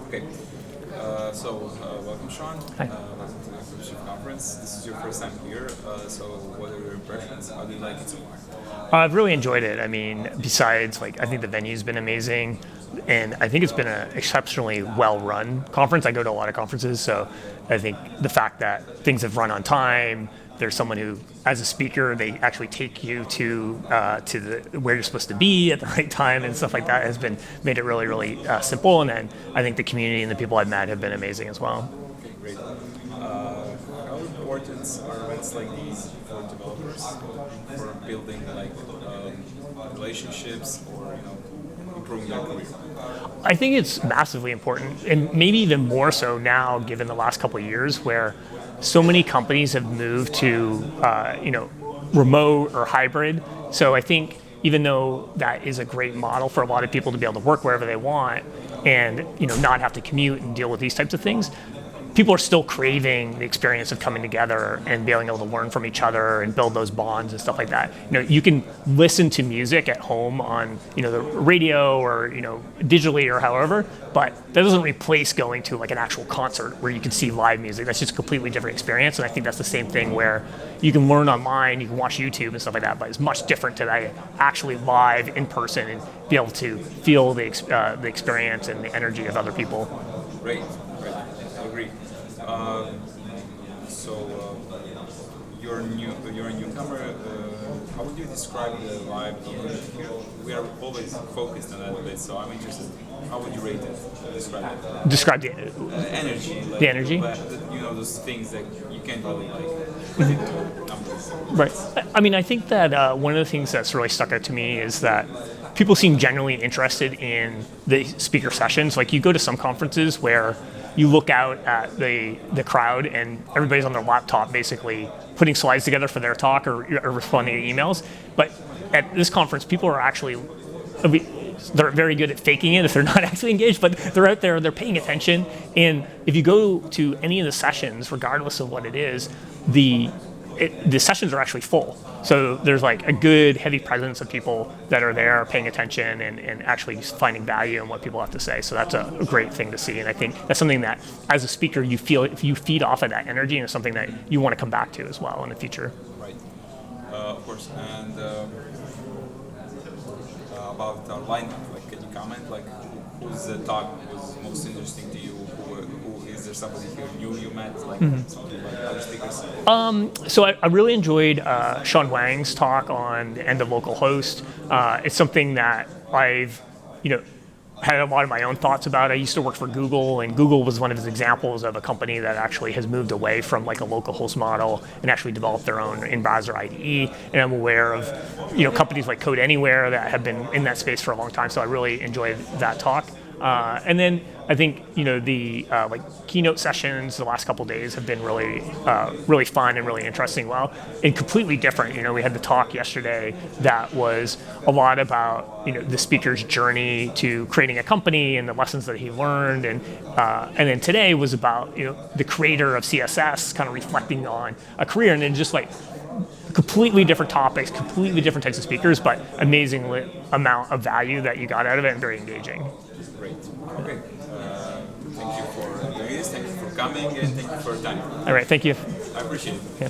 Okay. Welcome, Sean. Hi. Welcome to the Infobip Shift conference. This is your first time here. So what are your impressions? How do you like it so far? I've really enjoyed it. I mean, besides, I think the venue's been amazing, and I think it's been an exceptionally well-run conference. I go to a lot of conferences, so I think the fact that things have run on time, there's someone who, as a speaker, they actually take you to where you're supposed to be at the right time and stuff like that has made it really, really simple. And then I think the community and the people I've met have been amazing as well. Okay, great. How important are events like these for developers for building relationships or improving their career? I think it's massively important, and maybe even more so now, given the last couple of years, where so many companies have moved to remote or hybrid. So I think even though that is a great model for a lot of people to be able to work wherever they want and not have to commute and deal with these types of things, people are still craving the experience of coming together and being able to learn from each other and build those bonds and stuff like that. You can listen to music at home on the radio or digitally or however, but that doesn't replace going to an actual concert where you can see live music. That's just a completely different experience, and I think that's the same thing where you can learn online, you can watch YouTube and stuff like that, but it's much different to actually live in person and be able to feel the experience and the energy of other people. Great. I agree. You're a newcomer. How would you describe the vibe here? We are always focused on that a bit, so I'm interested. How would you rate it? Describe the energy. The energy. Those things that you can't really put into numbers. Right. I mean, I think that one of the things that's really stuck out to me is that people seem genuinely interested in the speaker sessions. You go to some conferences where you look out at the crowd and everybody's on their laptop basically putting slides together for their talk or responding to emails. But at this conference, people are actually, they're very good at faking it if they're not actually engaged, but they're out there, they're paying attention. And if you go to any of the sessions, regardless of what it is, the sessions are actually full. So there's a good heavy presence of people that are there paying attention and actually finding value in what people have to say. So that's a great thing to see. And I think that's something that as a speaker, you feel if you feed off of that energy, and it's something that you want to come back to as well in the future. Right. Of course. And about our lineup, can you comment? Whose talk was most interesting to you? Who is there somebody here new you met? Something like other speakers? So I really enjoyed Sean Wang's talk on the end of local host. It's something that I've had a lot of my own thoughts about. I used to work for Google, and Google was one of his examples of a company that actually has moved away from a local host model and actually developed their own in-browser IDE. And I'm aware of companies like Code Anywhere that have been in that space for a long time. So I really enjoyed that talk. And then I think the keynote sessions the last couple of days have been really fun and really interesting. Well, and completely different. We had the talk yesterday that was a lot about the speaker's journey to creating a company and the lessons that he learned, and then today was about the creator of CSS kind of reflecting on a career, and then just completely different topics, completely different types of speakers, but amazing amount of value that you got out of it and very engaging. Great. Okay. Thank you for doing this. Thank you for coming, and thank you for your time. All right. Thank you. I appreciate it. Yeah.